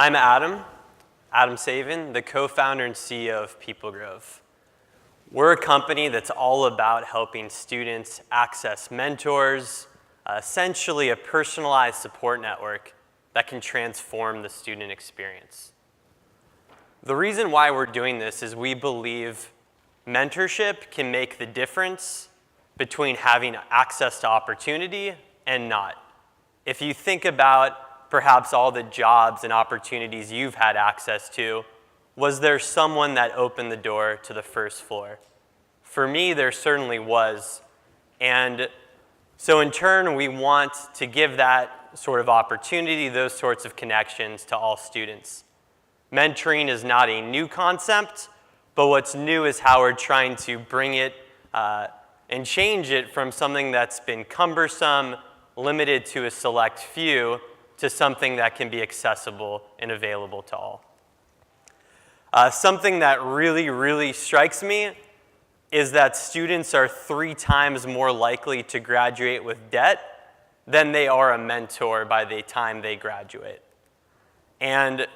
I'm Adam Savin, the co-founder and CEO of PeopleGrove. We're a company that's all about helping students access mentors, essentially a personalized support network that can transform the student experience. The reason why we're doing this is we believe mentorship can make the difference between having access to opportunity and not. If you think about perhaps all the jobs and opportunities you've had access to, was there someone that opened the door to the first floor? For me, there certainly was. And so in turn, we want to give that sort of opportunity, those sorts of connections to all students. Mentoring is not a new concept, but what's new is how we're trying to bring it and change it from something that's been cumbersome, limited to a select few, to something that can be accessible and available to all. Something that really strikes me is that students are 3 times more likely to graduate with debt than they are a mentor by the time they graduate. And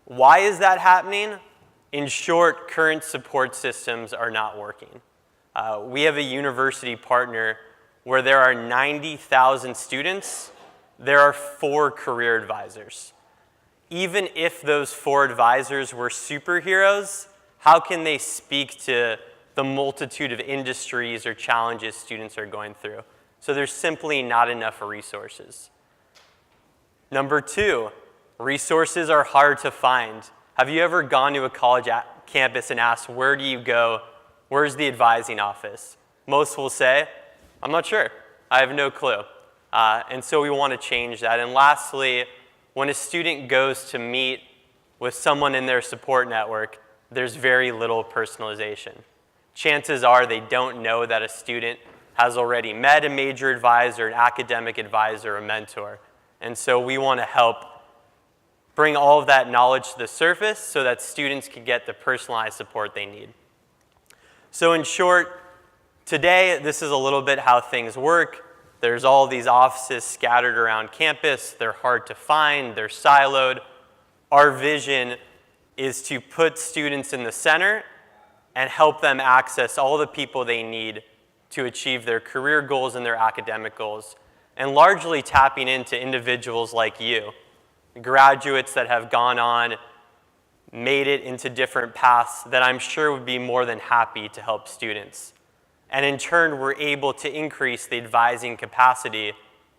why is that happening? In short, current support systems are not working. We have a university partner where there are 90,000 students. There are 4 career advisors. Even if those 4 advisors were superheroes, how can they speak to the multitude of industries or challenges students are going through? So there's simply not enough resources. Number 2, resources are hard to find. Have you ever gone to a college campus and asked, where do you go? Where's the advising office? Most will say, I'm not sure. I have no clue. And so we want to change that. And lastly, when a student goes to meet with someone in their support network, there's very little personalization. Chances are they don't know that a student has already met a major advisor, an academic advisor, a mentor. And so we want to help bring all of that knowledge to the surface so that students can get the personalized support they need. So in short, today, this is a little bit how things work. There's all these offices scattered around campus. They're hard to find. They're siloed. Our vision is to put students in the center and help them access all the people they need to achieve their career goals and their academic goals, and largely tapping into individuals like you, graduates that have gone on, made it into different paths that I'm sure would be more than happy to help students. And in turn, we're able to increase the advising capacity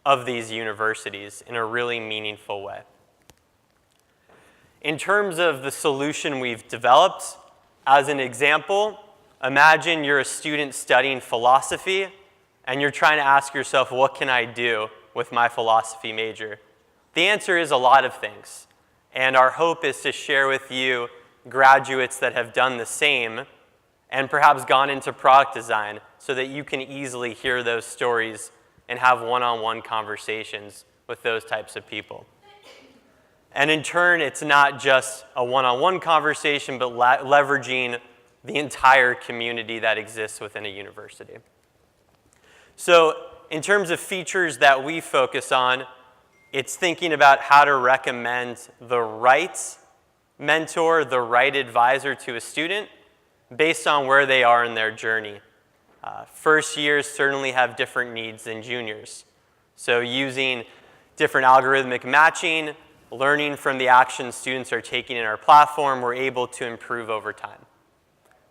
of these universities in a really meaningful way. In terms of the solution we've developed, as an example, imagine you're a student studying philosophy and you're trying to ask yourself, what can I do with my philosophy major? The answer is a lot of things. And our hope is to share with you graduates that have done the same and perhaps gone into product design so that you can easily hear those stories and have one-on-one conversations with those types of people. And in turn, it's not just a one-on-one conversation, but leveraging the entire community that exists within a university. So in terms of features that we focus on, it's thinking about how to recommend the right mentor, the right advisor to a student based on where they are in their journey. First years certainly have different needs than juniors. So using different algorithmic matching, learning from the actions students are taking in our platform, we're able to improve over time.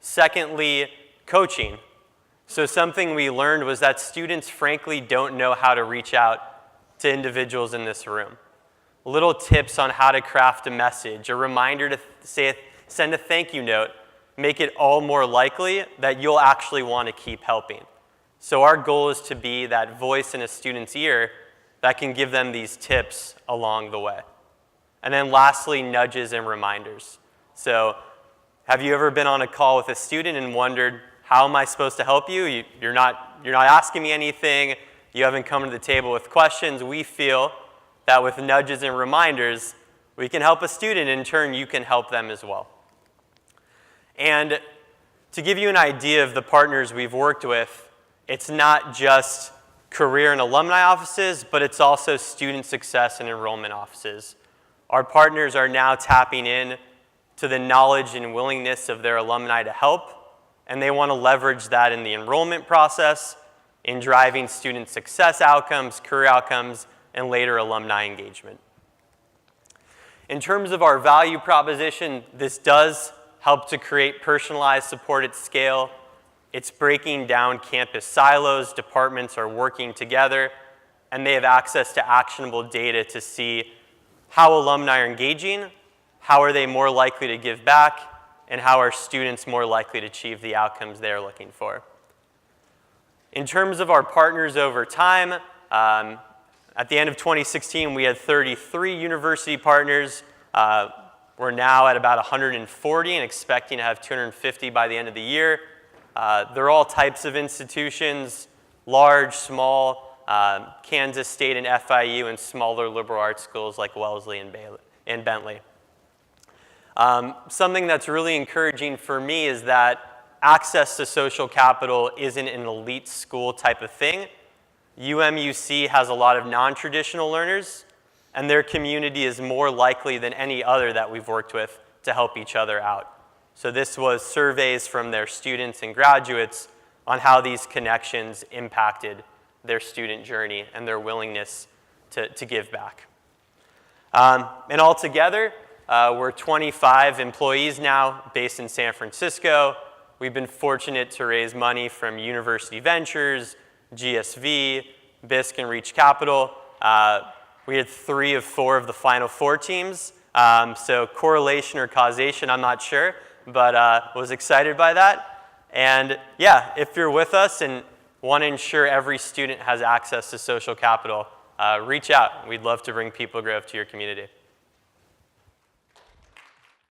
Secondly, coaching. So something we learned was that students frankly don't know how to reach out to individuals in this room. Little tips on how to craft a message, a reminder to send a thank you note, make it all more likely that you'll actually want to keep helping. So our goal is to be that voice in a student's ear that can give them these tips along the way. And then lastly, nudges and reminders. So have you ever been on a call with a student and wondered, how am I supposed to help you? You're not asking me anything. You haven't come to the table with questions. We feel that with nudges and reminders, we can help a student. In turn, you can help them as well. And to give you an idea of the partners we've worked with, it's not just career and alumni offices, but it's also student success and enrollment offices. Our partners are now tapping in to the knowledge and willingness of their alumni to help, and they want to leverage that in the enrollment process, in driving student success outcomes, career outcomes, and later alumni engagement. In terms of our value proposition, this does help to create personalized support at scale. It's breaking down campus silos, departments are working together, and they have access to actionable data to see how alumni are engaging, how are they more likely to give back, and how are students more likely to achieve the outcomes they're looking for. In terms of our partners over time, at the end of 2016, we had 33 university partners. We're now at about 140 and expecting to have 250 by the end of the year. They're all types of institutions, large, small, Kansas State and FIU, and smaller liberal arts schools like Wellesley and Bentley. Something that's really encouraging for me is that access to social capital isn't an elite school type of thing. UMUC has a lot of non-traditional learners, and their community is more likely than any other that we've worked with to help each other out. So this was surveys from their students and graduates on how these connections impacted their student journey and their willingness to give back. And altogether, we're 25 employees now based in San Francisco. We've been fortunate to raise money from University Ventures, GSV, BISC, and Reach Capital. We had 3 of 4 of the final 4 teams. So correlation or causation, I'm not sure, but was excited by that. And yeah, if you're with us and want to ensure every student has access to social capital, reach out. We'd love to bring PeopleGrove to your community.